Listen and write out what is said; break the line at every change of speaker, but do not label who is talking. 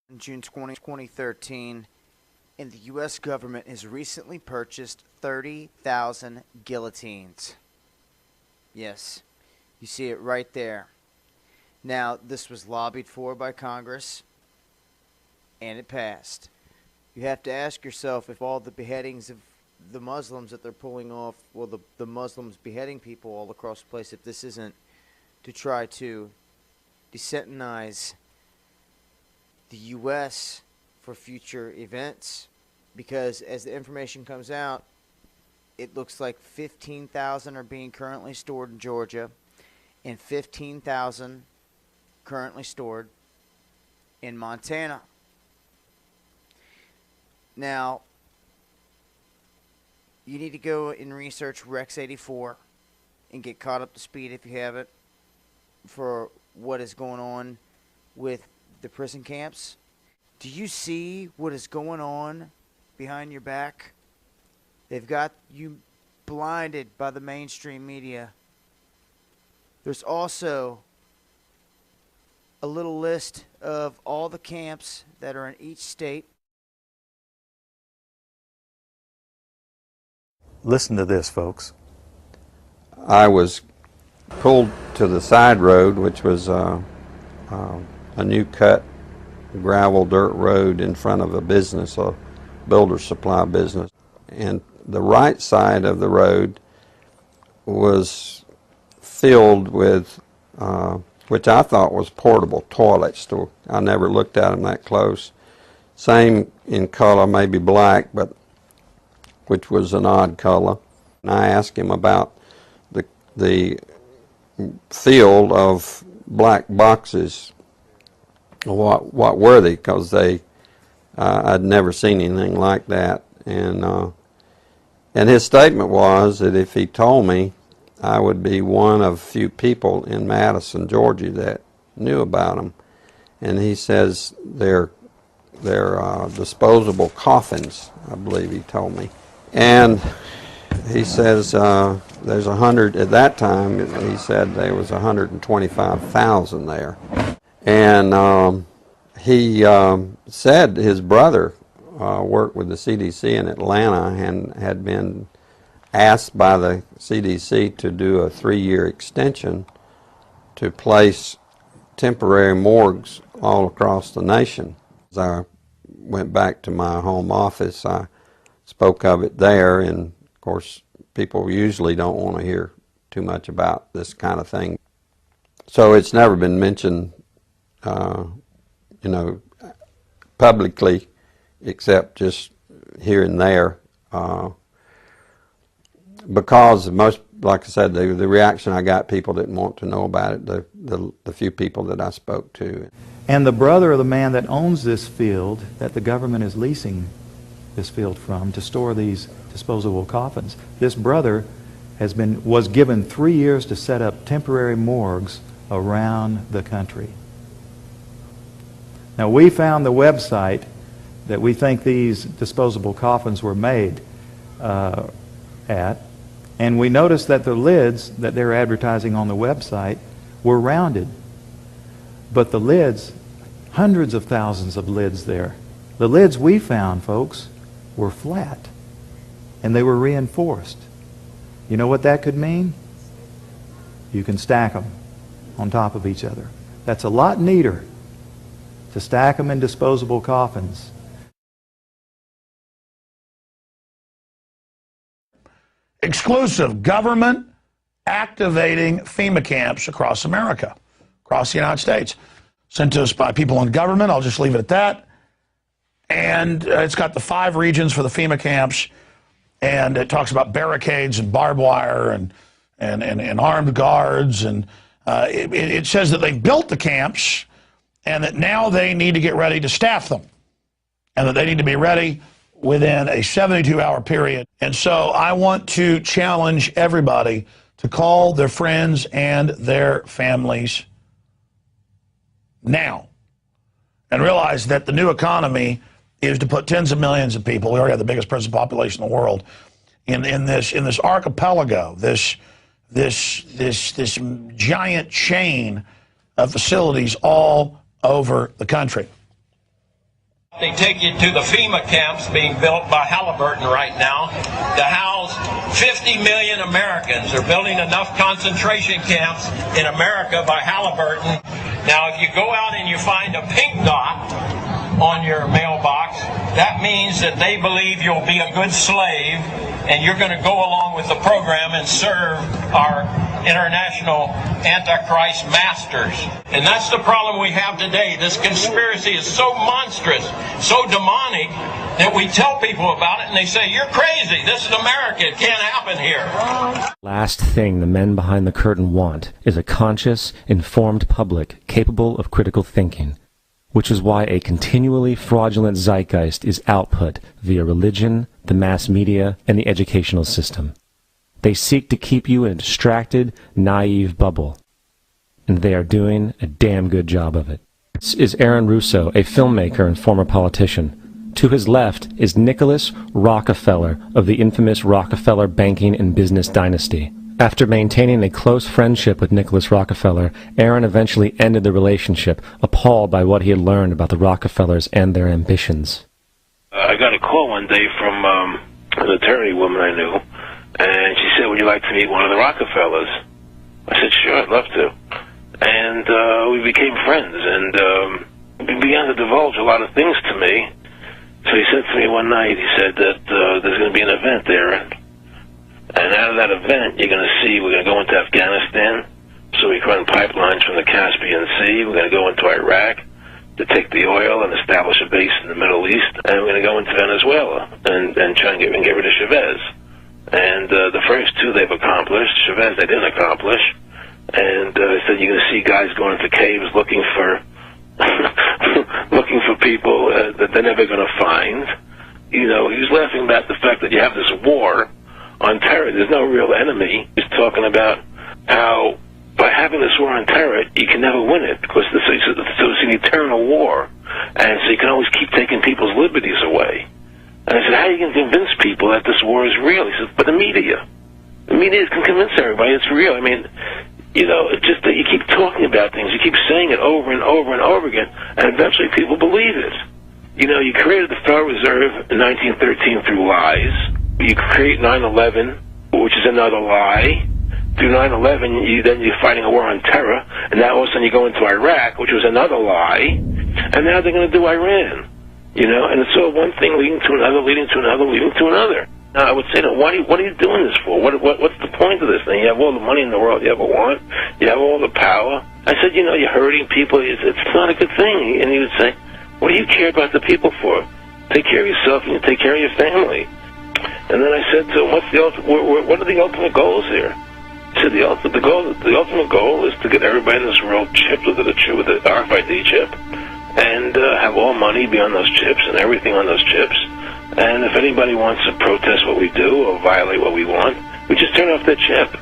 In June 2013, and the U.S. government has recently purchased 30,000 guillotines. Yes, you see it right there. Now, this was lobbied for by Congress, and it passed. You have to ask yourself if all the beheadings of the Muslims that they're pulling off, well, the Muslims beheading people all across the place, if this isn't to try to desensitize the U.S. for future events, because as the information comes out, it looks like 15,000 are being currently stored in Georgia and 15,000 currently stored in Montana. Now, you need to go and research Rex 84 and get caught up to speed if you haven't for what is going on with the prison camps. Do you see what is going on behind your back? They've got you blinded by the mainstream media. There's also a little list of all the camps that are in each state.
Listen to this, folks.
I was pulled to the side road, which was a new cut gravel dirt road in front of a business, a builder supply business. And the right side of the road was filled with, which I thought was portable toilets. I never looked at them that close. Same in color, maybe black, but which was an odd color. And I asked him about the field of black boxes. What were they? Because I'd never seen anything like that. And his statement was that if he told me, I would be one of few people in Madison, Georgia that knew about them. And he says they're disposable coffins, I believe he told me. And he says there's 100, at that time he said there was 125,000 there. And he said his brother worked with the CDC in Atlanta and had been asked by the CDC to do a 3-year extension to place temporary morgues all across the nation. As I went back to my home office, I spoke of it there, and of course people usually don't want to hear too much about this kind of thing. So it's never been mentioned, publicly, except just here and there, because most, like I said, the reaction I got, people didn't want to know about it, the few people that I spoke to.
And the brother of the man that owns this field, that the government is leasing this field from to store these disposable coffins, this brother was given 3 years to set up temporary morgues around the country. Now, we found the website that we think these disposable coffins were made at, and we noticed that the lids that they're advertising on the website were rounded. But the lids, hundreds of thousands of lids there, the lids we found, folks, were flat, and they were reinforced. You know what that could mean? You can stack them on top of each other. That's a lot neater to stack them in disposable coffins.
Exclusive government activating FEMA camps across America, across the United States. Sent to us by people in government. I'll just leave it at that. And it's got the 5 regions for the FEMA camps, and it talks about barricades and barbed wire and armed guards, and it says that they built the camps and that now they need to get ready to staff them, and that they need to be ready within a 72-hour period. And so I want to challenge everybody to call their friends and their families now and realize that the new economy is to put tens of millions of people, we already have the biggest prison population in the world, in this archipelago, this giant chain of facilities all over the country.
They take you to the FEMA camps being built by Halliburton right now to house 50 million Americans. They're building enough concentration camps in America by Halliburton. Now, if you go out and you find a pink dot on your mailbox, that means that they believe you'll be a good slave and you're going to go along with the program and serve our international Antichrist masters. And that's the problem we have today. This conspiracy is so monstrous, so demonic, that we tell people about it and they say, you're crazy. This is America. It can't happen here.
Last thing the men behind the curtain want is a conscious, informed public capable of critical thinking, which is why a continually fraudulent zeitgeist is output via religion, the mass media, and the educational system. They seek to keep you in a distracted, naive bubble, and they are doing a damn good job of it. This is Aaron Russo, a filmmaker and former politician. To his left is Nicholas Rockefeller of the infamous Rockefeller banking and business dynasty. After maintaining a close friendship with Nicholas Rockefeller, Aaron eventually ended the relationship, appalled by what he had learned about the Rockefellers and their ambitions.
I got a call one day from an attorney woman I knew, and she said, would you like to meet one of the Rockefellers? I said, sure, I'd love to. And we became friends, and he began to divulge a lot of things to me. So he said to me one night, he said that there's going to be an event there, and out of that event, you're going to see, we're going to go into Afghanistan, so we can run pipelines from the Caspian Sea. We're going to go into Iraq to take the oil and establish a base in the Middle East, and we're going to go into Venezuela and try and get rid of Chavez. And the first two they've accomplished. Chavez they didn't accomplish. And he said you're going to see guys going into caves looking for looking for people that they're never going to find. You know, he was laughing about the fact that you have this war on terror. There's no real enemy. He's talking about how by having this war on terror, you can never win it because it's an eternal war. And so you can always keep taking people's liberties away. And I said, how are you going to convince people that this war is real? He said, but the media can convince everybody it's real. I mean, you know, it's just that you keep talking about things, you keep saying it over and over and over again, and eventually people believe it. You know, you created the Federal Reserve in 1913 through lies. You create 9/11, which is another lie. Through 9/11, then you're fighting a war on terror, and now all of a sudden you go into Iraq, which was another lie, and now they're going to do Iran. You know, and it's all one thing leading to another, leading to another, leading to another. Now, I would say, what are you doing this for? What's the point of this thing? You have all the money in the world you ever want. You have all the power. I said, you know, you're hurting people. It's not a good thing. And he would say, what do you care about the people for? Take care of yourself and you take care of your family. And then I said to him, what are the ultimate goals here? He said, the ultimate goal is to get everybody in this world chipped with the RFID chip, and have all money be on those chips and everything on those chips. And if anybody wants to protest what we do or violate what we want, we just turn off their chip.